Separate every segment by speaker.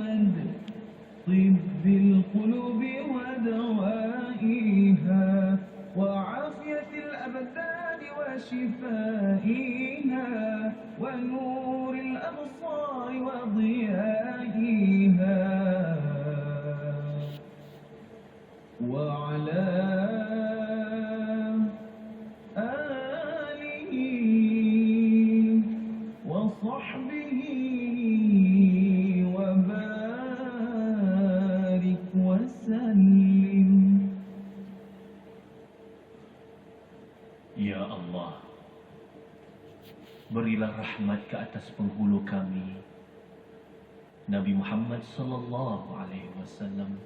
Speaker 1: محمد طب القلوب ودوائها وعافية الأبدان وشفائها ونور الأبصار وضيائها وعلى آله وصحبه وبارك وسلم.
Speaker 2: Ya Allah, berilah rahmat ke atas penghulu kami, Nabi Muhammad sallallahu alaihi wasallam,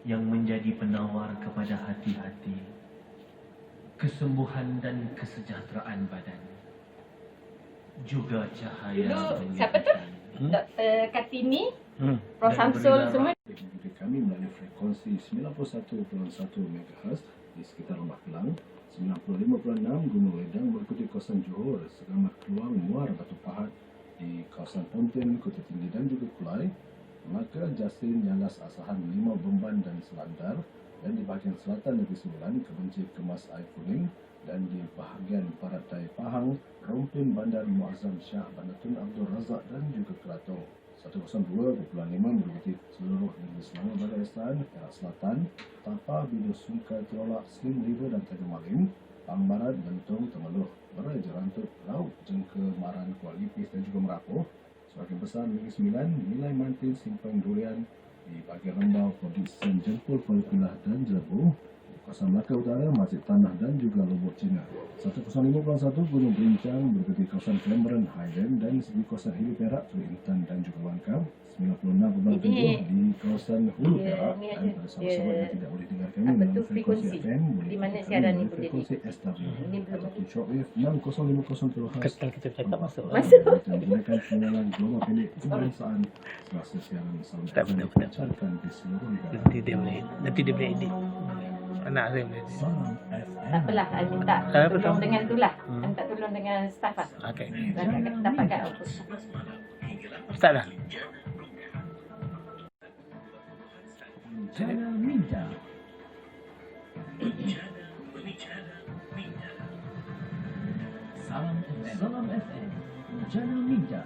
Speaker 2: yang menjadi penawar kepada hati-hati, kesembuhan dan kesejahteraan badan, juga cahaya
Speaker 3: Dulu siapa tu? Dr. Kartini, Prof.
Speaker 2: Dan
Speaker 3: Samsul
Speaker 2: berilah
Speaker 3: semua.
Speaker 4: Kami melalui frekuensi 91.1 MHz di sekitar Lembah Kelang, 95.6 Gunung Ledang mengikuti kawasan Johor, Segamat Keluang, Muar, Batu Pahat di kawasan Pontian, Kota Tinggi dan juga Kulai, Melaka, Jasin, Yangas, Asahan, Limau, Bemban dan Selandar, dan di bahagian selatan Negeri Sembilan, Kebenci, Kemas, Air Kuning, dan di bahagian barat daya Pahang, Rompin, Bandar Muazzam Shah, Bandar Tun Abdul Razak dan juga Keratong. 102.5 meliputi seluruh negeri Selangor Barat Islam, Perak Selatan, Tapa, Bidu, Sungai, Tolak, Slim River dan Tanjung Malim, Pang Barat, Bentong, Temeloh, Berai, Jerantut, Laut, Jengke, Maran, Kuala Lipis dan juga Merapoh. Sebagian besar Negeri Sembilan, Nilai Mantin, Simpang Durian, di bahagian Rembau, Kodisen, Jempol, Kuala dan Jelebu, kawasan Melaka Utara, Masjid Tanah dan juga Lombok Cina. 105.1 Gunung Berincang berada kawasan Cameron Highland dan segi kawasan Hulu Perak, Teluk Intan dan juga Langkap. 96.7 di kawasan Hulu Perak, dan pada sahabat-sahabat yang tidak boleh dengar kami melalui frekuensi FM, boleh
Speaker 3: di mana
Speaker 4: dengar
Speaker 3: siaran
Speaker 4: kami
Speaker 3: ni
Speaker 4: melalui frekuensi SW ataupun shortwave 6050 kHz.
Speaker 5: Kita cakap masuk.
Speaker 4: Dan gunakan pengenalan gelombang pendek kebangsaan semasa siaran Salam
Speaker 5: Tak
Speaker 4: FM
Speaker 5: benar.
Speaker 4: dipancarkan di seluruh negara.
Speaker 5: Nanti dia boleh edit. Anak saya boleh edit.
Speaker 4: Salam FM.
Speaker 3: Tak apalah, I minta
Speaker 5: betul.
Speaker 3: tolong dengan tu lah. I minta tolong dengan staff lah.
Speaker 5: Okey.
Speaker 3: Dapat kat output.
Speaker 5: Start dah.
Speaker 1: Jana Minda. Salam FM. Jana Minda.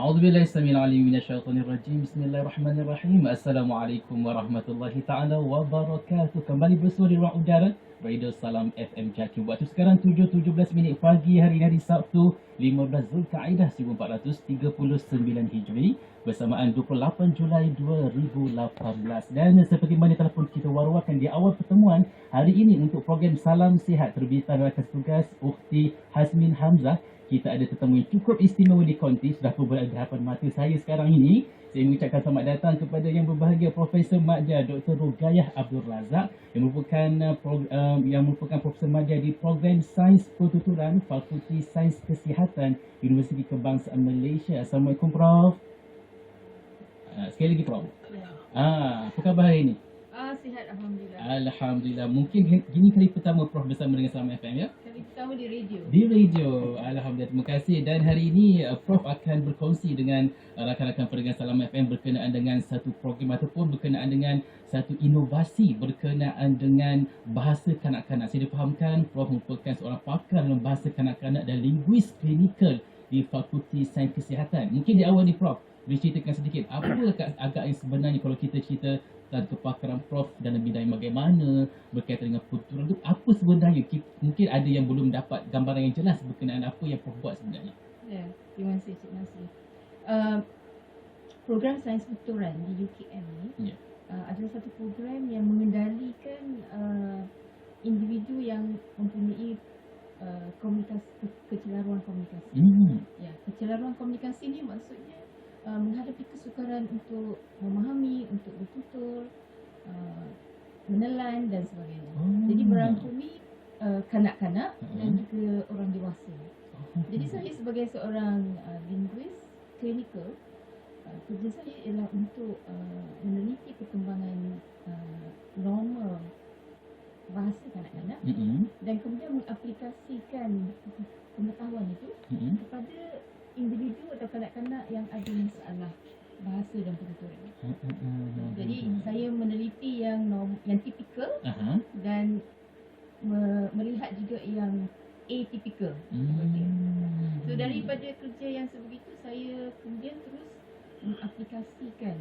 Speaker 1: A'udzubillahi samil alim minasyaitonir rajim. Bismillahirrahmanirrahim. Assalamualaikum warahmatullahi taala wabarakatuh. Kembali bersua di ruang udara Radio Salam FM Jatim. Waktu sekarang 7.17 pagi hari ini, Sabtu 15 Zulkaidah 1439 Hijri, bersamaan 28 Julai 2018. Dan seperti mana telah pun kita war-warkan di awal pertemuan hari ini untuk program Salam Sihat terbitan rakan tugas Ukhti Hasmin Hamzah, kita ada tetamu yang cukup istimewa di konti, sudah pun berada di hadapan mata saya sekarang ini. Saya mengucapkan selamat datang kepada yang berbahagia Profesor Madya Dr. Rugayah Abdul Razak yang merupakan Profesor Madya di Program Sains Pertuturan Fakulti Sains Kesihatan Universiti Kebangsaan Malaysia. Assalamualaikum Prof. Sekali lagi Prof. Apa khabar hari ini?
Speaker 6: Sihat Alhamdulillah.
Speaker 1: Alhamdulillah. Mungkin gini kali pertama Prof bersama dengan Salam FM ya?
Speaker 6: Kali pertama di radio.
Speaker 1: Di radio. Alhamdulillah, terima kasih. Dan hari ini Prof akan berkongsi dengan rakan-rakan pendengar Salam FM berkenaan dengan satu program ataupun berkenaan dengan satu inovasi berkenaan dengan bahasa kanak-kanak. Saya difahamkan Prof merupakan seorang pakar dalam bahasa kanak-kanak dan linguis klinikal di Fakulti Sains Kesihatan. Mungkin di awal ni Prof boleh ceritakan sedikit apa agak yang sebenarnya kalau kita cerita tentang kepakaran Prof dalam bidang bagaimana berkaitan dengan pertuturan itu, apa sebenarnya? Mungkin ada yang belum dapat gambaran yang jelas berkenaan apa yang Prof buat sebenarnya.
Speaker 6: Ya, terima kasih Cik Nasir. Program Sains Pertuturan di UKM ni adalah satu program yang mengendalikan individu yang mempunyai kecelaruan komunikasi. Ya, kecelaruan komunikasi ni maksudnya menghadapi kesukaran untuk memahami, untuk bertutur, menelan dan sebagainya. Jadi merangkumi kanak-kanak dan juga orang dewasa. Jadi saya sebagai seorang linguis klinikal, kerja saya ialah untuk meneliti perkembangan norma bahasa kanak-kanak dan kemudian mengaplikasikan pengetahuan itu kepada individu atau kanak-kanak yang ada masalah bahasa dan pertuturan. Jadi saya meneliti yang tipikal dan melihat juga yang atypical. So daripada kerja yang sebegitu, saya kemudian terus mengaplikasikan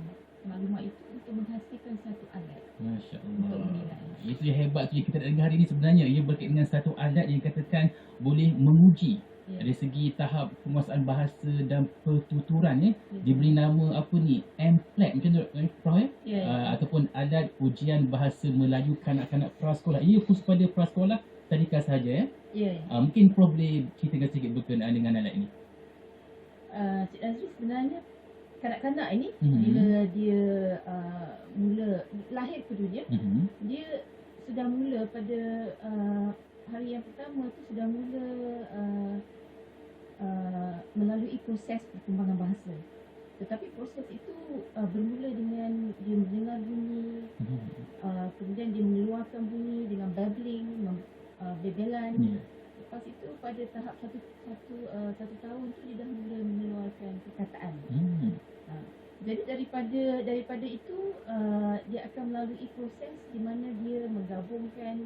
Speaker 6: maklumat itu untuk menghasilkan satu alat.
Speaker 1: Masya
Speaker 6: Untuk
Speaker 1: Allah.
Speaker 6: menilai.
Speaker 1: Itu yang hebat tu yang kita nak dengar hari ini sebenarnya. Ia berkaitan dengan satu alat yang dikatakan boleh menguji
Speaker 6: Ya.
Speaker 1: dari segi tahap penguasaan bahasa dan pertuturan ya.
Speaker 6: Ya.
Speaker 1: Diberi nama apa ni? MPLAT macam tu Prof ya?
Speaker 6: Ya, ya.
Speaker 1: Ataupun alat ujian bahasa Melayu kanak-kanak prasekolah. Ia khusus pada prasekolah tadika sahaja ya.
Speaker 6: Ya, ya.
Speaker 1: Mungkin Prof boleh ceritakan sedikit berkenaan dengan alat ini.
Speaker 6: Cik Nazri, sebenarnya kanak-kanak ini
Speaker 1: Mhm.
Speaker 6: bila dia mula lahir ke dunia, dia sudah mula pada hari yang pertama tu sudah mula melalui proses perkembangan bahasa. Tetapi proses itu bermula dengan dia mendengar bunyi, kemudian dia mengeluarkan bunyi dengan babbling, bebelan.
Speaker 1: Ya.
Speaker 6: Lepas itu pada tahap satu tahun tu dia dah mula mengeluarkan perkataan. Jadi daripada itu dia akan melalui proses di mana dia menggabungkan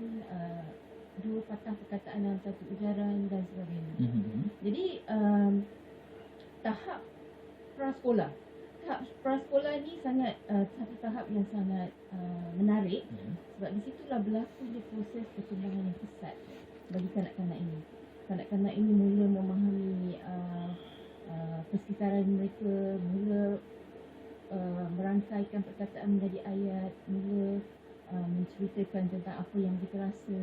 Speaker 6: dua patah perkataan dalam satu ujaran dan sebagainya. Jadi tahap prasekolah ni sangat satu tahap yang sangat menarik sebab di situlah berlaku dia proses perkembangan yang pesat bagi kanak-kanak ini. Kanak-kanak ini mula memahami persekitaran mereka, mula merangkaikan perkataan menjadi ayat, mula menceritakan tentang apa yang mereka rasa,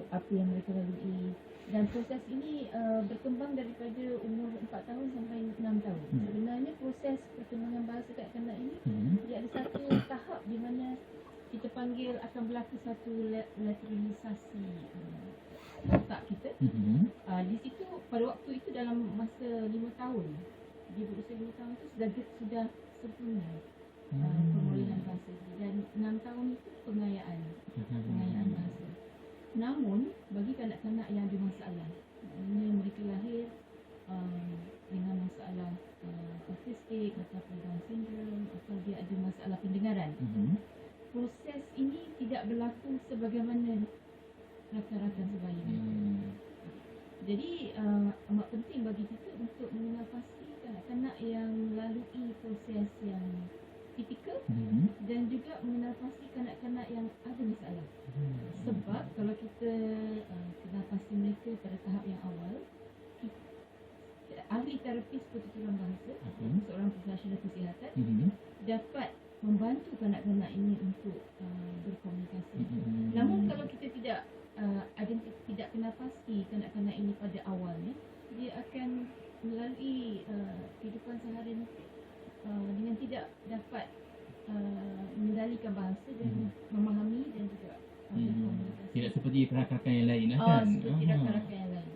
Speaker 6: apa yang mereka lalui. Dan proses ini berkembang daripada umur 4 tahun sampai 6 tahun. Sebenarnya proses perkembangan bahasa kanak-kanak ini dia ada satu tahap di mana kita panggil akan berlaku satu lateralisasi otak kita. Di situ pada waktu itu dalam masa 5 tahun, dia berusia 5 tahun itu sudah sempurna pemulihan bahasa, dan 6 tahun itu pengayaan bahasa. Namun bagi kanak-kanak yang ada masalah, maknanya mereka lahir dengan masalah autistik ataupun Down syndrome atau dia ada masalah pendengaran, proses ini tidak berlaku sebagaimana rata-rata sebaya. Jadi amat penting bagi kita untuk mengenal pasti kanak-kanak yang melalui proses yang tipikal dan juga mengenal pasti kanak-kanak yang ada masalah. Sebab kalau kita kenal pasti mereka pada tahap yang awal, ahli terapis pertuturan bahasa, seorang profesional kesihatan, dapat membantu kanak-kanak ini untuk berkomunikasi. Namun kalau kita tidak tidak kenal pasti kanak-kanak ini pada awalnya, dia akan melalui kehidupan seharian dengan tidak dapat mengendalikan bahasa dan memahami dan juga berkomunikasi.
Speaker 1: Tidak seperti rakan-rakan yang lain lah kan?
Speaker 6: Seperti rakan-rakan yang lain.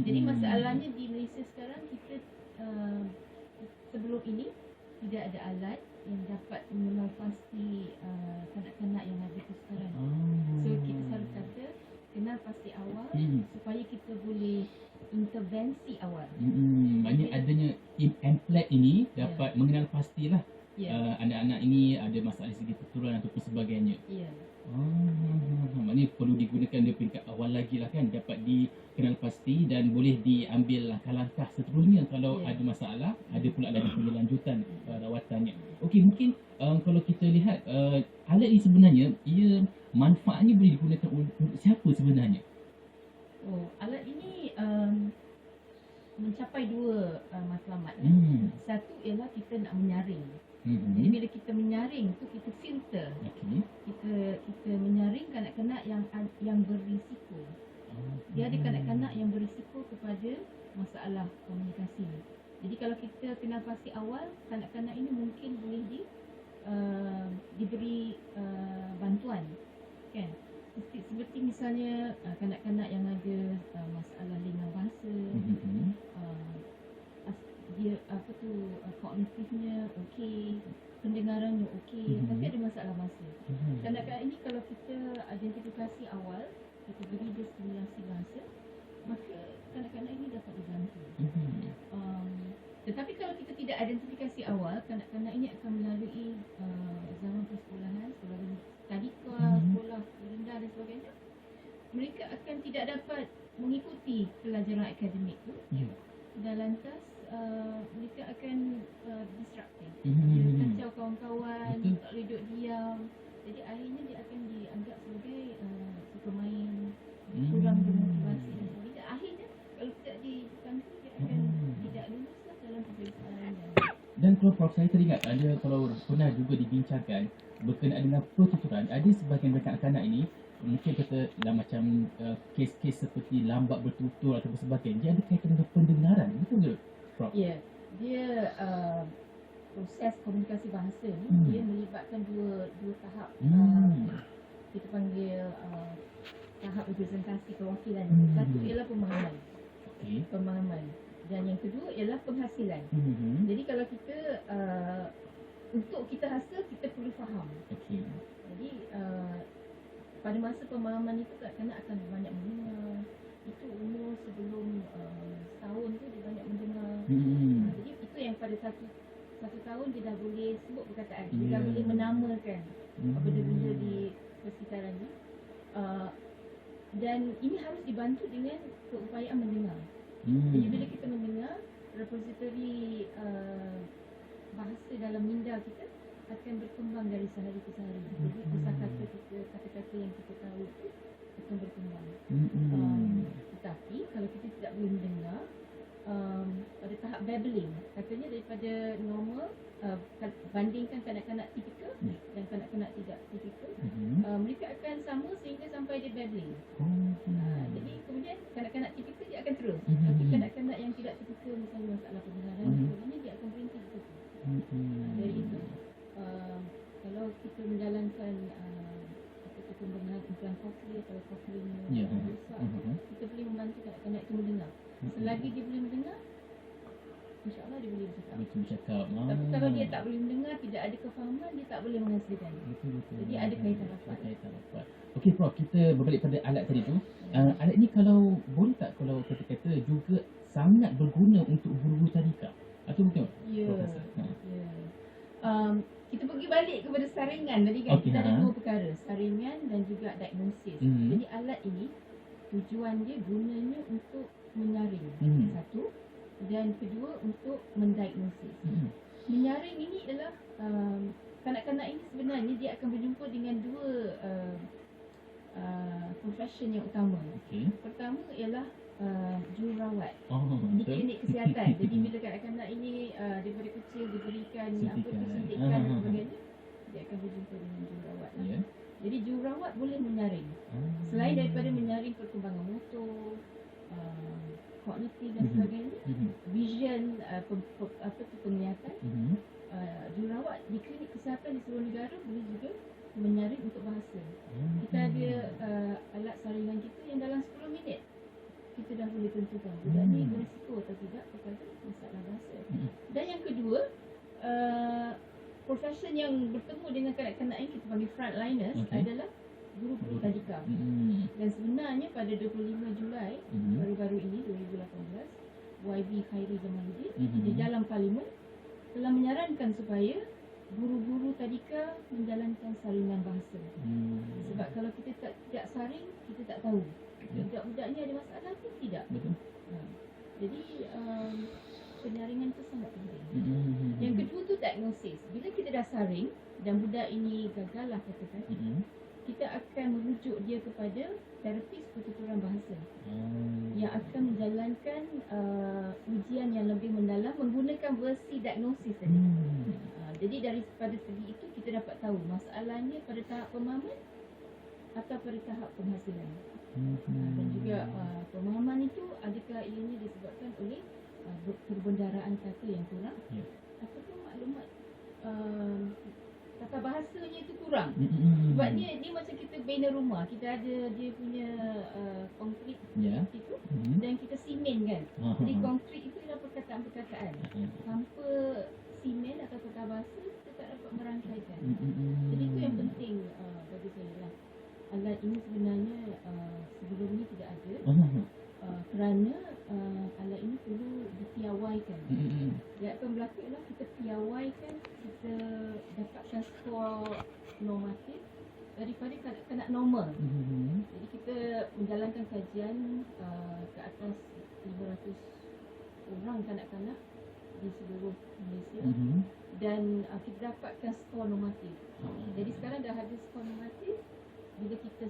Speaker 6: Jadi masalahnya di Malaysia sekarang kita sebelum ini tidak ada alat yang dapat mengenal pasti kanak-kanak yang ada kesukaran. So kita selalu kata kenal pasti awal supaya kita boleh intervensi awal.
Speaker 1: Maknanya adanya MPLAT ini dapat mengenal pastilah anak-anak ini ada masalah segi pertuturan ataupun sebagainya.
Speaker 6: Ya.
Speaker 1: Maknanya perlu digunakan dari peringkat awal lagi lah kan, dapat dikenal pasti dan boleh diambil langkah-langkah seterusnya kalau ada masalah, ada pula dari penyelanjutan rawatannya. Okey, mungkin kalau kita lihat alat ini sebenarnya ia manfaatnya boleh digunakan untuk siapa sebenarnya?
Speaker 6: Alat ini mencapai dua matlamat. Satu ialah kita nak menyaring. Jadi bila kita menyaring tu kita filter. Kita menyaring kanak-kanak yang berisiko. Dia ada kanak-kanak pasti awal, kanak-kanak ini mungkin boleh diberi bantuan, kan? Seperti misalnya kanak-kanak yang ada masalah dengan bahasa, dia kognitifnya okey, pendengarannya okey, tapi ada masalah bahasa. Kanak-kanak ini kalau kita identifikasi awal, kita beri dia stimulasi bahasa, maka kanak-kanak ini dapat dibantu. Tetapi kalau kita tidak identifikasi awal, kanak-kanak ini akan melalui zaman persekolahan, sekolah tadika, sekolah rendah dan sebagainya. Mereka akan tidak dapat mengikuti pelajaran akademik tu, dan lantas mereka akan disruptive. Dia kacau kawan-kawan, tak boleh duduk diam. Jadi akhirnya dia akan dianggap sebagai suka main, kurang bermotivasi dan sebagainya. Akhirnya kalau tidak dibantu, dia akan tidak lulus lah dalam peperiksaan.
Speaker 1: Dan kalau Prof, saya teringat ada, kalau pernah juga dibincangkan berkenaan dengan pertuturan, ada sebahagian kanak-kanak ini mungkin kata dalam macam kes-kes seperti lambat bertutur atau sebagainya, dia ada kaitan dengan pendengaran, betul ke Prof?
Speaker 6: Ya, dia proses komunikasi bahasa ni dia melibatkan dua tahap. Kita panggil tahap representasi perwakilan. Satu ialah pemahaman. Pemahaman. Dan yang kedua ialah penghasilan. Jadi kalau kita untuk kita hasil, kita perlu faham. Jadi pada masa pemahaman itu kanak-kanak akan banyak mendengar. Itu umur sebelum setahun tu dia banyak mendengar. Jadi itu yang pada satu tahun dia dah boleh sebut perkataan. Dia dah boleh menamakan apa benda di persekitaran ni. Dan ini harus dibantu dengan keupayaan mendengar. Jadi bila kita mendengar, repository bahasa dalam minda kita akan berkembang dari sehari ke sehari. Jadi kosakata kita, kata-kata yang kita tahu itu akan berkembang. Tetapi kalau kita tidak boleh mendengar, pada tahap babbling, katanya daripada normal, bandingkan kanak-kanak tipikal dan kanak-kanak tidak tipikal, mereka akan sama sehingga sampai dia babbling. Jadi kemudian kanak-kanak tipikal dia akan terus, tapi kanak-kanak yang tidak tipikal, misalnya masalah pendengaran sebagainya, dia akan berhenti di situ. Dari itu, kalau kita menjalankan pembendahan implan kokli atau koklinya rusak, kita boleh membantu kanak-kanak itu mendengar. Selagi dia boleh mendengar, insyaAllah dia boleh bercakap. Tapi kalau dia tak boleh mendengar, tidak ada kefahaman, dia tak boleh menghasilkan. Jadi ada kaitan rapat.
Speaker 1: Okey Prof, kita berbalik pada alat tadi tu. Alat ni kalau boleh tak, kalau kata-kata juga sangat berguna untuk guru-guru tadika atau bukan?
Speaker 6: Ya. Kita pergi balik kepada saringan tadi kan. Kita ada dua perkara, saringan dan juga diagnosis. Jadi alat ini tujuan dia, gunanya untuk menyaring, satu, dan kedua untuk mendiagnosis. Menyaring ini adalah kanak-kanak ini sebenarnya dia akan berjumpa dengan dua profession yang utama. Pertama ialah jururawat di klinik kesihatan. Jadi bila kanak-kanak ini daripada kecil diberikan suntikan dan sebagainya, dia akan berjumpa dengan jururawat. Jadi jururawat boleh menyaring. Selain daripada menyaring perkembangan motor, kognitif dan sebagainya, vision, penglihatan, jururawat di klinik kesihatan di seluruh negara boleh juga menyaring untuk bahasa. Kita ada alat saringan kita yang dalam 10 minit kita dah boleh tentukan budak ni berisiko atau tidak kepada masalah bahasa. Dan yang kedua, profession yang bertemu dengan kanak-kanak ini kita panggil frontliners adalah guru-guru tadika. Dan sebenarnya pada 25 Julai baru-baru ini 2018, YB Khairi Jamaluddin di dalam parlimen telah menyarankan supaya guru-guru tadika menjalankan saringan bahasa. Sebab kalau kita tidak saring, kita tak tahu budak-budak ni ada masalah ke tidak. Jadi penyaringan itu sangat penting. Yang kedua tu diagnosis. Bila kita dah saring dan budak ini gagal lah katakan, kita akan merujuk dia kepada terapis pertuturan bahasa yang akan menjalankan ujian yang lebih mendalam menggunakan versi diagnosis tadi. Jadi daripada segi itu kita dapat tahu masalahnya pada tahap pemahaman atau pada tahap penghasilan. Dan juga pemahaman itu adakah ianya disebabkan oleh perbendaharaan kata yang kurang,
Speaker 1: Ya.
Speaker 6: ataupun maklumat tata bahasanya itu kurang.
Speaker 1: Mm-mm.
Speaker 6: Sebab dia macam kita bina rumah, kita ada dia punya konkrit
Speaker 1: Ya.
Speaker 6: itu
Speaker 1: Mhm.
Speaker 6: dan kita simen kan.
Speaker 1: Ha, ha,
Speaker 6: Jadi
Speaker 1: ha.
Speaker 6: konkrit itu adalah perkataan-perkataan. Tanpa simen atau tata bahasa kita tak dapat merangkaikan.
Speaker 1: Mm-mm.
Speaker 6: Jadi itu yang penting bagi saya lah. Alat ini sebenarnya sebelum ni tidak ada kerana alat ini perlu dipiawaikan.
Speaker 1: Mm-mm.
Speaker 6: Dia akan berlaku ialah kita piawaikan, kita dapatkan skor normatif daripada kanak-kanak normal.
Speaker 1: Mhm.
Speaker 6: Jadi kita menjalankan kajian ke atas 500 orang kanak-kanak di seluruh Malaysia
Speaker 1: Mhm.
Speaker 6: dan kita dapatkan skor normatif. Jadi sekarang dah ada skor normatif. Bila kita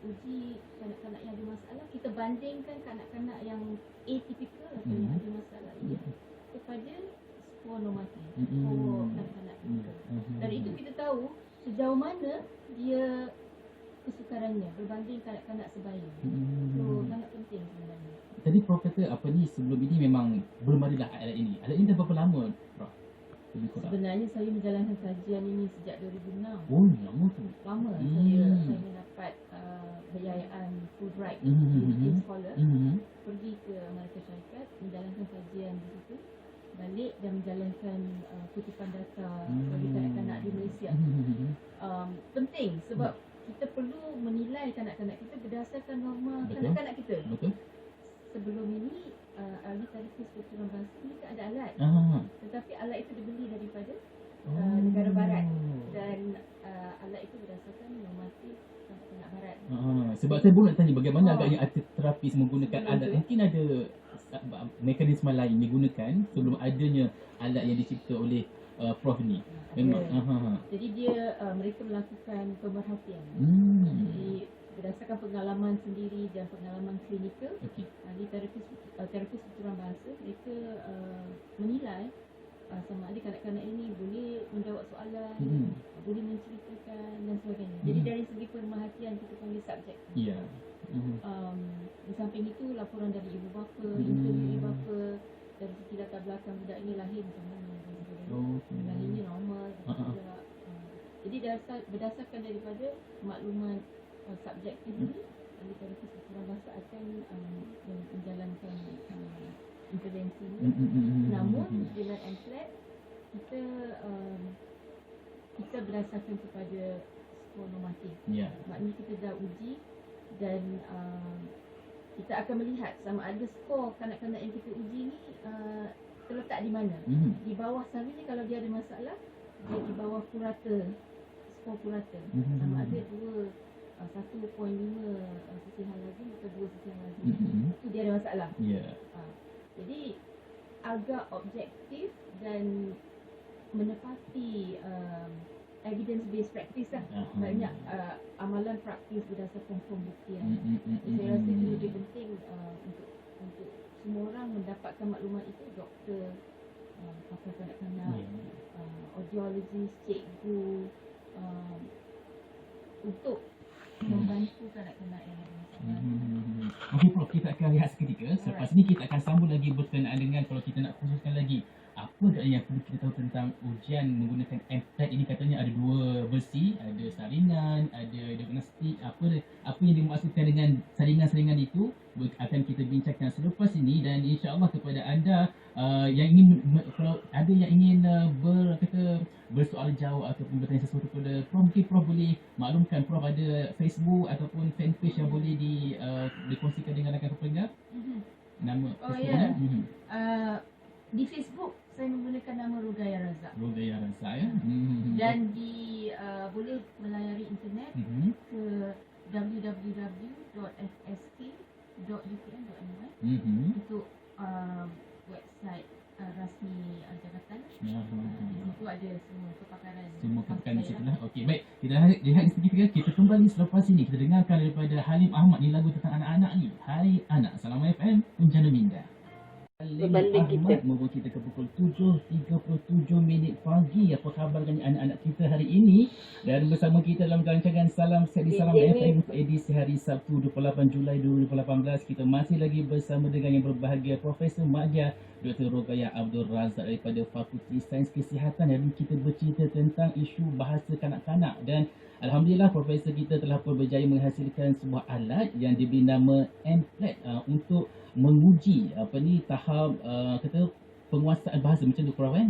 Speaker 6: uji kanak-kanak yang ada masalah, kita bandingkan kanak-kanak yang atypical atau yang ada masalah ini kepada skor normatif, skor kanak-kanak kita. Dari itu kita tahu sejauh mana dia kesukarannya berbanding kanak-kanak sebaya. So sangat penting sebenarnya.
Speaker 1: Tadi Prof kata apa ni sebelum ini memang belum ada dah alat ini. Alat ini dah berapa lama, Prof? Lebih kurang.
Speaker 6: Sebenarnya saya menjalankan kajian ini sejak 2006.
Speaker 1: Oh, lama tu.
Speaker 6: Lama
Speaker 1: Hmm.
Speaker 6: saya mendapat kejayaan Fulbright
Speaker 1: Mhm.
Speaker 6: Visiting Scholar,
Speaker 1: Mhm.
Speaker 6: pergi ke Amerika Syarikat, menjalankan kajian di situ, balik dan menjalankan kutipan data bagi kanak-kanak di Malaysia.
Speaker 1: Mhm.
Speaker 6: Penting sebab kita perlu menilai kanak-kanak kita berdasarkan norma
Speaker 1: Betul.
Speaker 6: kanak-kanak kita.
Speaker 1: Betul?
Speaker 6: Sebelum ini ahli terapis pertubuhan bahasa ni tak ada alat,
Speaker 1: Ah.
Speaker 6: tetapi alat itu dibeli daripada
Speaker 1: Oh.
Speaker 6: negara barat dan alat itu berdasarkan normatif kanak-kanak barat.
Speaker 1: Sebab saya pun nak tanya bagaimana
Speaker 6: Oh.
Speaker 1: agaknya artis terapis menggunakan
Speaker 6: Sebelum
Speaker 1: alat.
Speaker 6: tu.
Speaker 1: Mungkin ada mekanisme lain digunakan sebelum adanya alat yang dicipta oleh Prof ni. Memang.
Speaker 6: Ada. Jadi dia mereka melakukan pemerhatian. Jadi berdasarkan pengalaman sendiri dan pengalaman klinikal,
Speaker 1: Okey.
Speaker 6: ahli terapis pertubuhan bahasa mereka menilai sama ada kanak-kanak ini boleh menjawab soalan, boleh menceritakan dan sebagainya. Jadi dari segi pemerhatian kita panggil subjek.
Speaker 1: Ya.
Speaker 6: Di samping itu laporan dari ibu bapa, interview ibu bapa, dari segi latar belakang budak ini lahir macam mana dan sebagainya.
Speaker 1: Okey.
Speaker 6: Lahirnya normal tidak. Jadi berdasarkan daripada maklumat subjektif ini, ahli terapis pertubuhan bahasa akan menjalankan intervensi ini. Namun dengan MPLAT kita berdasarkan kepada skor normatif.
Speaker 1: Ya.
Speaker 6: Maknanya kita dah uji dan kita akan melihat sama ada skor kanak-kanak yang kita uji ni terletak di mana. Di bawah selalunya kalau dia ada masalah, dia di bawah kurata, skor kurata. Sama ada 1.5 sisihan lazim atau 2 sisihan lazim. Itu dia ada masalah.
Speaker 1: Ya.
Speaker 6: Jadi agak objektif dan menepati evidence based practice lah. Banyak amalan praktis berdasarkan pembuktian. Saya rasa itu lebih penting untuk semua orang mendapatkan maklumat itu, doktor, pakar kanak-kanak, audiologist, cikgu, untuk membantu kanak-kanak yang ada masalah.
Speaker 1: Okey Prof, kita akan rehat seketika. Selepas ni kita akan sambung lagi berkenaan dengan kalau kita nak khususkan lagi apa yang perlu kita tahu tentang ujian menggunakan MPLAT ini. Katanya ada 2 versi, ada saringan, ada diagnostik. Apa yang dimaksudkan dengan saringan-saringan itu akan kita bincangkan selepas ini. Dan insya-Allah kepada anda yang ingin kalau ada yang ingin bersoal jawab ataupun bertanya sesuatu kepada Prof, mungkin Prof boleh maklumkan Prof ada Facebook ataupun fanpage yang boleh dikongsikan dengan rakan pendengar. Nama
Speaker 6: ya. Di Facebook saya menggunakan nama Rugaya Razak.
Speaker 1: Rugaya Razak ya.
Speaker 6: Dan boleh melayari internet ke www.fsk.upn.my untuk website rasmi jabatan. Itu ada semua kepakaran.
Speaker 1: Semua kepakaran di situ lah. Okey, baik. Kita lihat sedikit. Kita kembali selepas ini. Kita dengarkan daripada Halim Ahmad ni lagu tentang anak-anak ni. Hai Anak. Salam FM, Punjana Minda.
Speaker 3: berbanding kita.
Speaker 1: Ahmad membawa kita ke pukul 7.37 pagi. Apa khabar dengan anak-anak kita hari ini? Dan bersama kita dalam rancangan Salam Sedi Salam FM untuk edisi hari Sabtu 28 Julai 2018. Kita masih lagi bersama dengan yang berbahagia Profesor Madya Dr. Rogayah Abdul Razak daripada Fakulti Sains Kesihatan. Dan kita bercerita tentang isu bahasa kanak-kanak. Dan alhamdulillah Profesor kita telah pun berjaya menghasilkan sebuah alat yang diberi nama MPLAT untuk menguji tahap kata penguasaan bahasa macam tu Prof kan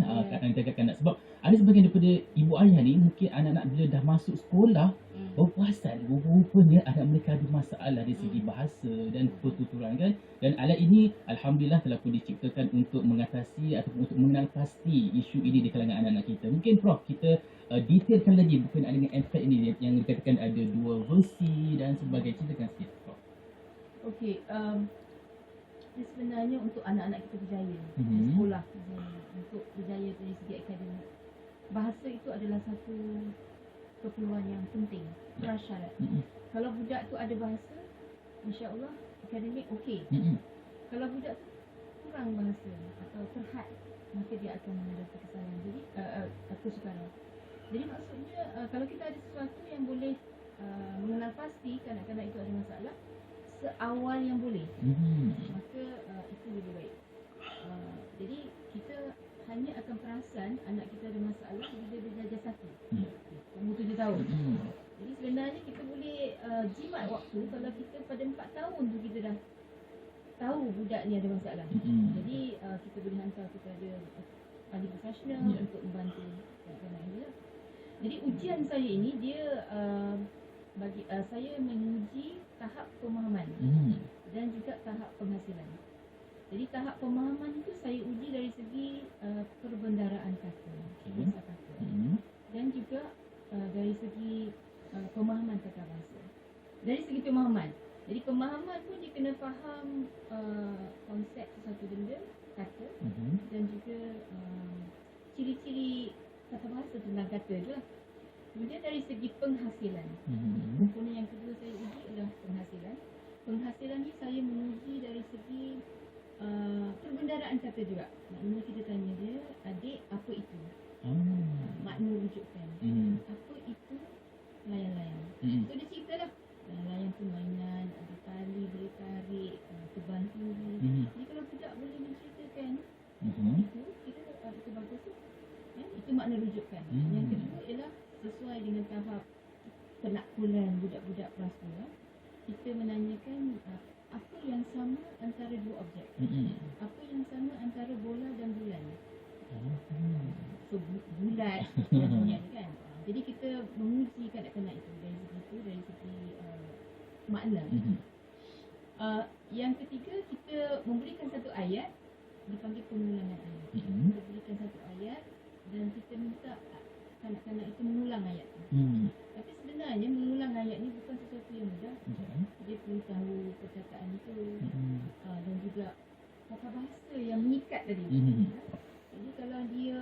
Speaker 1: kanak-kanak. Sebab ada sebahagian daripada ibu ayah ni mungkin anak-anak bila dah masuk sekolah baru perasan rupanya anak mereka ada masalah dari segi bahasa dan pertuturan kan. Dan alat ini alhamdulillah telah pun diciptakan untuk mengatasi ataupun untuk mengenal pasti isu ini di kalangan anak-anak kita. Mungkin Prof kita detailkan lagi berkenaan dengan MPLAT ini yang dikatakan ada 2 versi dan sebagainya. Ceritakan sikit Prof.
Speaker 6: Okey, dia sebenarnya untuk anak-anak kita berjaya di sekolah, untuk berjaya dari segi akademik. Bahasa itu adalah satu keperluan yang penting, prasyarat. Kalau budak tu ada bahasa, insya-Allah akademik okey. Kalau budak tu kurang bahasa atau terhad, maka dia akan mendapat kesalahan. Jadi kesukaran. Jadi maksudnya kalau kita ada sesuatu yang boleh mengenal pasti kanak-kanak itu ada masalah seawal yang boleh, maka itu lebih baik. Jadi kita hanya akan perasan anak kita ada masalah bila dia darjah 1, umur 7 tahun. Jadi sebenarnya kita boleh jimat waktu kalau kita pada 4 tahun tu kita dah tahu budak ni ada masalah. Jadi kita boleh hantar kepada ahli profesional untuk membantu kanak-kanak ini lah. Jadi ujian saya ini dia bagi saya menguji tahap pemahaman dan juga tahap penghasilan. Jadi tahap pemahaman itu saya uji dari segi perbendaraan kata, bahasa kata, dan juga dari segi pemahaman tata bahasa. Dari segi pemahaman, jadi pemahaman pun dia kena faham konsep sesuatu benda, kata, dan juga ciri-ciri tata bahasa tentang kata tu lah. Kemudian dari segi penghasilan, komponen yang kedua saya uji adalah penghasilan. Penghasilan ni saya menguji dari segi perbendaraan kata juga. Maknanya kita tanya dia, adik apa itu? Makna rujukan. Apa itu layang-layang? So dia cerita lah. Layang tu mainan, ada tali boleh tarik, teban tinggi. Jadi kalau budak boleh menceritakan itu, kita itu bagus tu. Itu makna rujukan. Yang kedua ialah sesuai dengan tahap penakbulan budak-budak prasekolah, kita menanyakan apa yang sama antara dua objek. Apa yang sama antara bola dan bulan. So bulat ni kan. Jadi kita menguji kanak-kanak itu dari segi dari segi makna. Yang ketiga kita memberikan satu ayat, dipanggil pengulangan ayat. Kita berikan satu ayat dan kita minta kanak-kanak itu mengulang ayat tu. Tapi sebenarnya mengulang ayat ni bukan sesuatu yang mudah. Dia perlu tahu perkataan itu dan juga tata bahasa yang mengikat tadi. Jadi kalau dia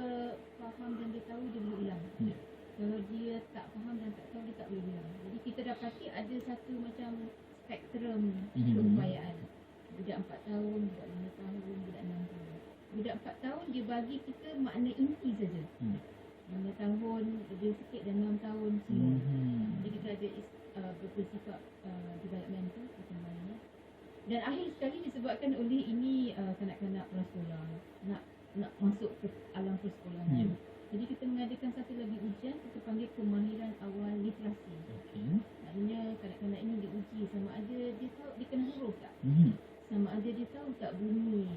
Speaker 6: faham dan dia tahu, dia boleh ulang. Kalau dia tak faham dan tak tahu, dia tak boleh ulang. Jadi kita dapati ada satu macam spektrum keupayaan. Budak 4 tahun, budak 5 tahun, budak 6 tahun. Budak 4 tahun dia bagi kita makna inti saja. 5 tahun lebih sikit dan 6 tahun semua. Jadi kita ada bersifat developmental perkembangan. Dan akhir sekali disebabkan oleh ini kanak-kanak prasekolah nak masuk ke alam persekolahan. Jadi kita mengadakan satu lagi ujian, kita panggil kemahiran awal literasi. Maknanya kanak-kanak ini diuji sama ada dia tahu dia kenal huruf tak? Sama ada dia tahu tak bunyi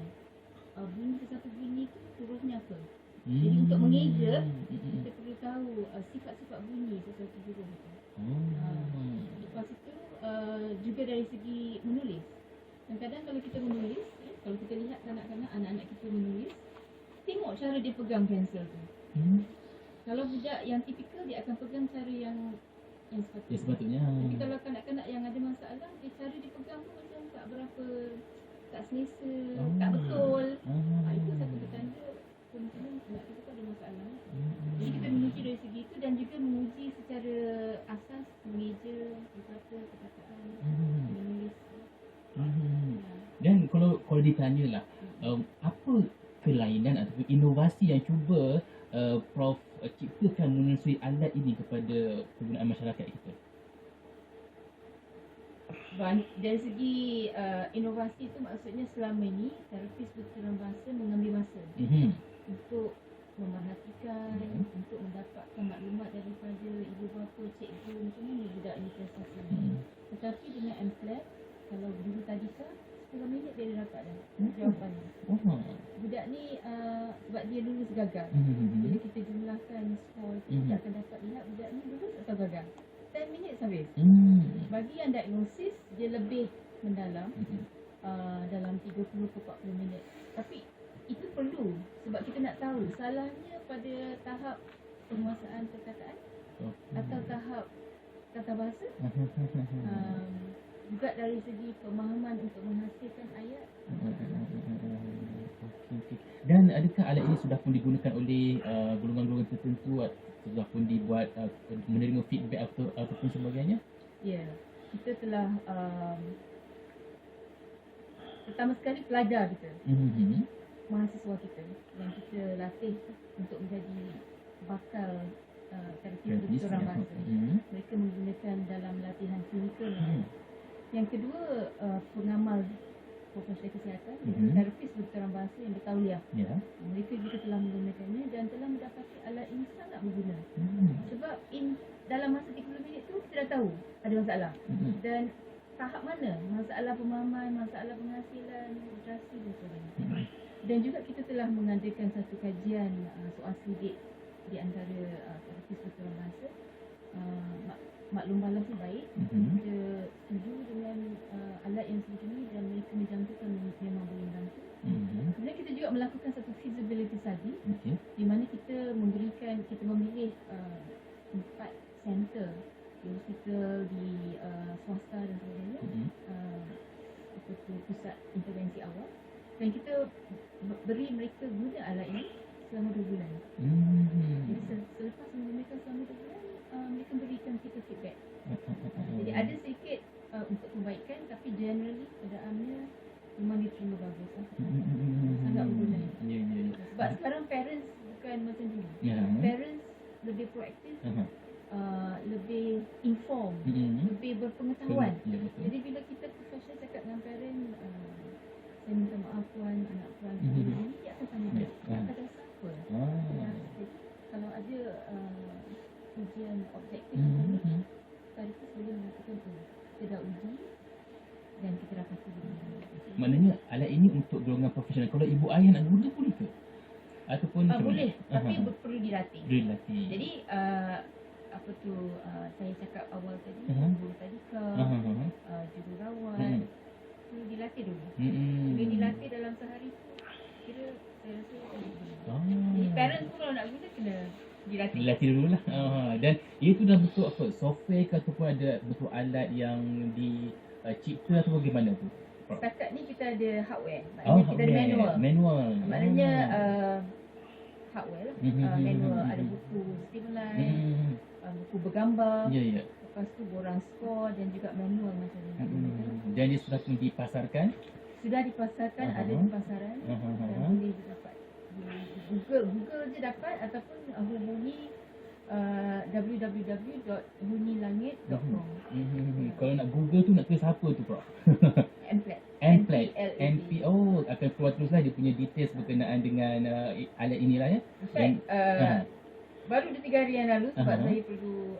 Speaker 6: sesuatu bunyi tu hurufnya apa? Jadi untuk mengeja, kita perlu tahu sifat-sifat bunyi sesuatu huruf itu. Lepas itu juga dari segi menulis. Kadang-kadang kalau kita menulis, kalau kita lihat kanak-kanak, anak-anak kita menulis, tengok cara dia pegang pensel tu. Kalau budak yang tipikal, dia akan pegang cara yang sepatutnya. Tapi kalau kanak-kanak yang ada masalah, dia cara dia pegang tu macam tak selesa, tak betul. Itu satu petanda kemungkinan anak kita tu ada masalah. Jadi kita menguji dari segi itu dan juga menguji secara asas mengeja, berkata, perkataan, menulis.
Speaker 1: Dan kalau ditanyalah yang cuba Prof ciptakan menelusuri alat ini kepada penggunaan masyarakat kita?
Speaker 6: Dari segi inovasi itu maksudnya selama ini terapis bertulang bahasa mengambil masa untuk memerhatikan, untuk mendapatkan maklumat daripada ibu bapa, cikgu, macam mana budak ni prestasinya. Tetapi dengan MPLAT, kalau dulu tadi kah 10 minit dia dah dapat dah jawapannya. Budak ni sebab dia lulus gagal. Bila kita jumlahkan skor tu, kita akan dapat lihat budak ni lulus atau gagal. 10 minit habis. Bagi yang diagnosis, dia lebih mendalam dalam 30 ke 40 minit. Tapi itu perlu sebab kita nak tahu salahnya pada tahap penguasaan perkataan atau tahap tata bahasa. Juga dari segi pemahaman untuk menghasilkan ayat.
Speaker 1: Okey. Dan adakah alat ini sudah pun digunakan oleh golongan-golongan tertentu, sudah pun dibuat menerima feedback ataupun sebagainya?
Speaker 6: Ya, kita telah pertama sekali pelajar kita, mahasiswa kita yang kita latih untuk menjadi bakal terapis bertulang bahasa. Mereka menggunakan dalam latihan klinikal. Yang kedua, pengamal profesional kesihatan, terapis bertulang bahasa yang bertauliah. Mereka juga telah menggunakannya dan telah mendapati alat ini sangat berguna. Sebab dalam masa 30 minit tu kita dah tahu ada masalah. Dan tahap mana, masalah pemahaman, masalah penghasilan, literasi dan sebagainya. Dan juga kita telah mengadakan satu kajian soal sidik di antara terapis bertulang bahasa. Maklum balasnya baik. Kita setuju dengan alat yang seperti ini dan mereka menjangkakan memang boleh membantu. Kemudian kita juga melakukan satu feasibility study di mana kita memilih 4 center di hospital, di swasta dan sebagainya, pusat intervensi awal, dan kita beri mereka guna alat ini selama 2 bulan. Jadi selepas menggunakan selama 2 bulan, mereka berikan kita feedback. Jadi ada sedikit untuk perbaikan, tapi generally keadaannya memang diterima bagus. Sangat berguna. Sebab sekarang parents bukan macam dulu. Parents lebih proaktif, lebih inform, lebih berpengetahuan. Jadi bila kita profesional cakap dengan parent, saya minta maaf puan, anak puan, ini dia akan tanya dia akan rasa apa. Jadi kalau ada ujian objektif, terapis boleh melakukan tu. Kita dah uji dan kita dapati
Speaker 1: Maknanya alat ini untuk golongan profesional. Kalau ibu ayah nak guna boleh ke? Ataupun
Speaker 6: boleh, tapi perlu dilatih. Jadi saya cakap awal tadi, guru tadika, jururawat, perlu dilatih dulu. Bila dilatih dalam sehari tu, kira saya rasa jadi parents pun kalau nak guna kena dilatih
Speaker 1: dulu lah. Dan itu dah betul apa? Software ke ataupun ada betul alat yang dicipta atau bagaimana tu?
Speaker 6: Setakat ni kita ada hardware. Maknanya kita ada manual. Maknanya hardware lah. Manual, ada buku streamline, buku bergambar. Lepas tu borang skor dan juga manual macam ni.
Speaker 1: Dan dia sudah pun dipasarkan? Sudah dipasarkan,
Speaker 6: ada di pasaran dan boleh didapat. Google je dapat ataupun hubungi www.unilangit.com.
Speaker 1: Kalau nak Google tu nak tulis apa tu, Prof?
Speaker 6: MPLAT.
Speaker 1: Akan keluar teruslah dia punya details berkenaan dengan alat inilah ya.
Speaker 6: In fact, baru 3 hari yang lalu sebab saya perlu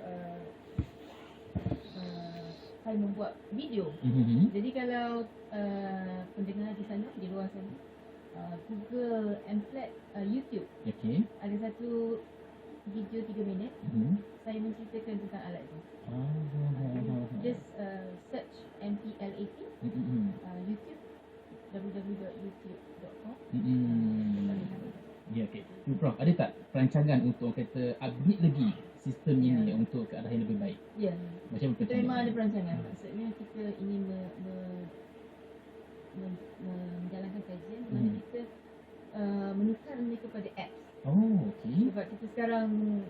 Speaker 6: saya membuat video. Jadi kalau pendengar di sana, di luar sana, Google MPLAT YouTube, ada satu video 3 minit, saya menceritakan tentang alat itu. Just search MPLAT, YouTube, www.youtube.com.
Speaker 1: Ya, okey. Prof, ada tak perancangan untuk kata upgrade lagi sistem ini untuk ke arah yang lebih baik?
Speaker 6: Ya.
Speaker 1: Macam
Speaker 6: kita memang ada perancangan. Maksudnya kita ingin menjalankan kajian di mana kita menukar mereka pada apps. Sebab kita sekarang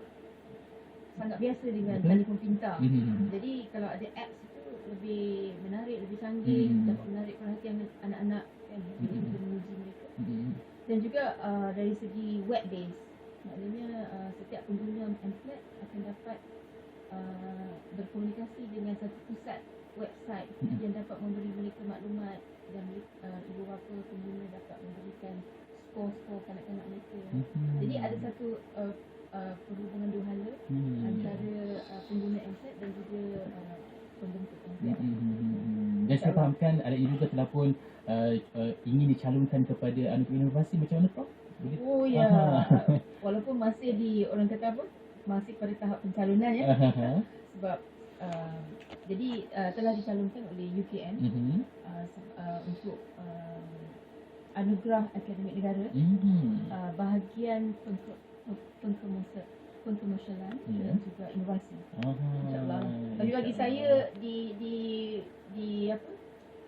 Speaker 6: sangat biasa dengan telefon pintar. Jadi kalau ada apps itu lebih menarik, lebih canggih, dapat menarik perhatian anak-anak kan, bila kita menguji mereka. Dan juga dari segi web base, maknanya setiap pengguna Mplab akan dapat berkomunikasi dengan satu pusat website yang dapat memberi mereka maklumat, dan ibu bapa pengguna dapat memberikan skor-skor kanak-kanak mereka. Jadi ada satu perhubungan dua hala antara pengguna Mplab dan juga pembentuk Mplab.
Speaker 1: Dan saya fahamkan ada juga telah pun ingin dicalonkan kepada anugerah inovasi, macam mana Prof? Boleh?
Speaker 6: Oh ya, walaupun masih orang kata apa, masih pada tahap pencalonan ya. Sebab jadi telah dicalonkan oleh UKM untuk anugerah akademik negara bahagian pengkomersialan dan juga inovasi. InsyaAllah. Bagi saya di apa,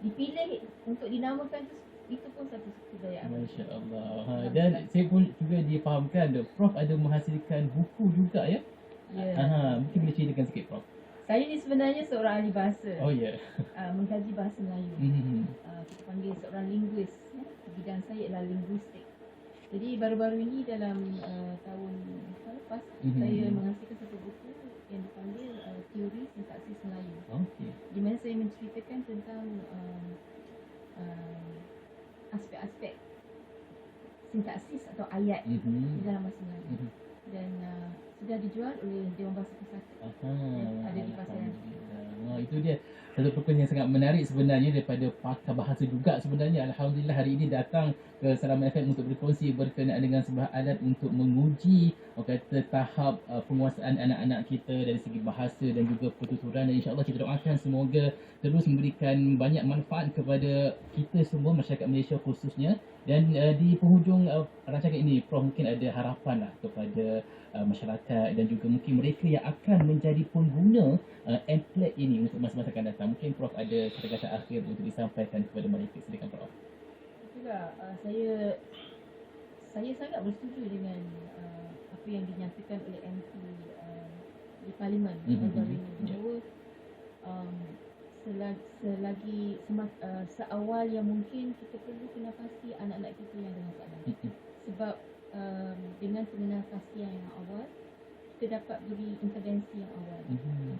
Speaker 6: dipilih untuk dinamakan itu pun satu kejayaan.
Speaker 1: Masya Allah. Dan saya pun juga difahamkan Prof ada menghasilkan buku juga ya. Mungkin boleh ceritakan sikit Prof.
Speaker 6: Saya ni sebenarnya seorang ahli bahasa.
Speaker 1: Oh ya.
Speaker 6: Mengkaji bahasa Melayu. Kita panggil seorang linguis. Bidang saya ialah linguistik. Jadi baru-baru ini dalam tahun lepas saya menghasilkan satu buku yang dipanggil Teori Sintaksis Melayu. Di mana saya menceritakan tentang aspek-aspek sintaksis atau ayat di dalam bahasa Melayu. Dan sudah dijual oleh Dewan Bahasa Pusaka. Ada di pasaran.
Speaker 1: Itu dia satu perkara yang sangat menarik sebenarnya daripada pakar bahasa juga sebenarnya. Alhamdulillah hari ini datang ke Salam FM untuk berkongsi berkenaan dengan sebuah alat untuk menguji kata tahap penguasaan anak-anak kita dari segi bahasa dan juga pertuturan, dan insya-Allah kita doakan semoga terus memberikan banyak manfaat kepada kita semua, masyarakat Malaysia khususnya. Dan di penghujung rancangan ini Prof mungkin ada harapan lah kepada masyarakat dan juga mungkin mereka yang akan menjadi pengguna Mplab ini untuk masa-masa akan datang. Mungkin Prof ada kata-kata akhir untuk disampaikan kepada mereka. Silakan Prof.
Speaker 6: Itulah saya sangat bersetuju dengan apa yang dinyatakan oleh MP di Parlimen baru-baru ini, bahawa seawal yang mungkin kita perlu kena pasti anak-anak kita yang ada masalah. Sebab dengan pengenapastian yang awal, kita dapat beri intervensi yang awal.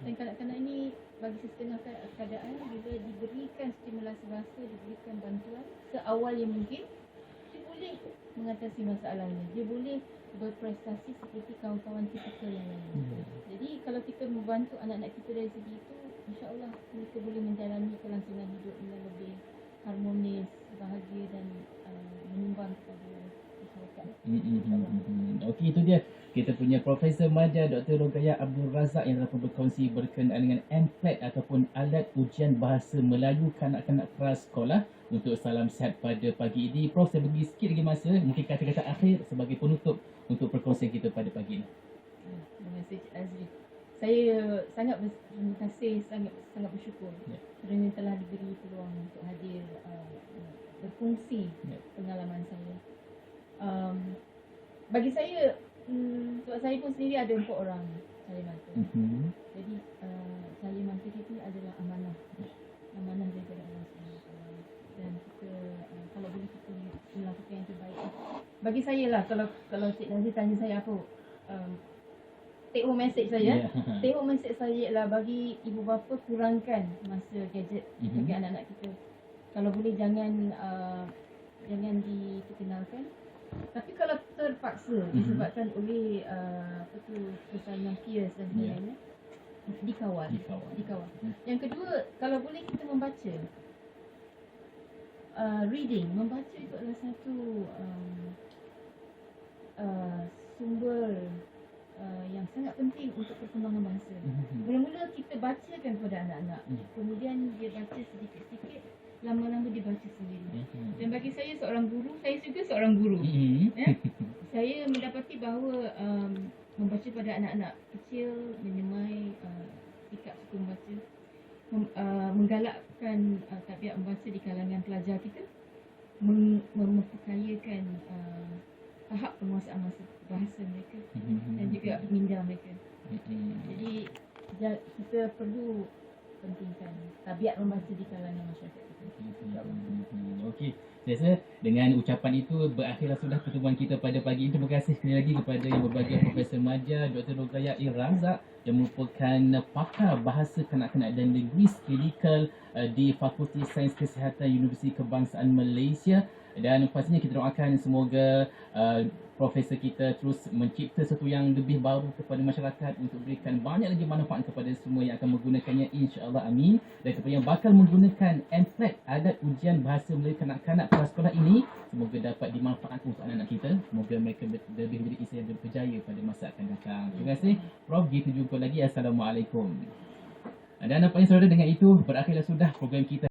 Speaker 6: Dan kanak-kanak ini bagi setengah keadaan bila diberikan stimulasi bahasa, diberikan bantuan seawal yang mungkin, dia boleh mengatasi masalahnya. Dia boleh berprestasi seperti kawan-kawan kita yang lain. Jadi kalau kita membantu anak-anak kita dari segi itu, insya-Allah mereka boleh menjalani kelangsungan hidup yang lebih harmonis, bahagia dan menyumbang kepada masyarakat.
Speaker 1: Okey, itu dia kita punya Profesor Madya Dr. Rogaya Abdul Razak yang telah berkongsi berkenaan dengan Mplab ataupun alat ujian bahasa Melayu kanak-kanak prasekolah untuk Salam Sihat pada pagi ini. Prof, saya bagi sikit lagi masa, mungkin kata-kata akhir sebagai penutup untuk perkongsian kita pada pagi ini.
Speaker 6: Terima kasih Cik Azri. Saya sangat berterima kasih, sangat bersyukur kerana telah diberi peluang untuk hadir berkongsi pengalaman saya. Bagi saya, sebab saya pun sendiri ada 4 orang saya mata. Jadi saya mata kita adalah amanah daripada Allah SWT. Dan kita kalau boleh kita melakukan yang terbaik. Bagi saya lah, kalau Cik Nazir tanya saya apa, take home message saya. Take home message saya ialah bagi ibu bapa kurangkan masa gadget bagi anak-anak kita. Kalau boleh jangan diperkenalkan. Tapi kalau terpaksa disebabkan oleh persaingan peers dan sebagainya, dikawal. Yang kedua, kalau boleh kita membaca. Reading, membaca itu adalah satu sumber yang sangat penting untuk perkembangan bahasa. Mula-mula kita bacakan kepada anak-anak, kemudian dia baca sedikit-sedikit, lama-lama dia baca sendiri. Dan bagi saya seorang guru, saya juga seorang guru. Saya mendapati bahawa membaca pada anak-anak kecil menyemai sikap suka membaca, menggalakkan tabiat membaca di kalangan pelajar kita, memperkayakan tahap penguasaan bahasa mereka dan juga minda mereka. Jadi kita perlu pentingkan tabiat membaca di kalangan masyarakat kita.
Speaker 1: Okey, saya rasa dengan ucapan itu berakhirlah sudah pertemuan kita pada pagi ini. Terima kasih sekali lagi kepada yang berbahagia Profesor Maja Dr. Rogaya Razak yang merupakan pakar bahasa kanak-kanak dan linguis klinikal di Fakulti Sains Kesihatan Universiti Kebangsaan Malaysia. Dan pastinya kita doakan semoga profesor kita terus mencipta sesuatu yang lebih baru kepada masyarakat untuk berikan banyak lagi manfaat kepada semua yang akan menggunakannya, insya-Allah, amin. Dan kepada yang bakal menggunakan MPLET, adat ujian bahasa Melayu kanak-kanak prasekolah ini, semoga dapat dimanfaatkan untuk anak-anak kita. Semoga mereka lebih menjadi insan yang berjaya pada masa akan datang. Terima kasih Prof. Kita jumpa lagi. Assalamualaikum. Dan nampaknya saudara, dengan itu berakhirlah sudah program kita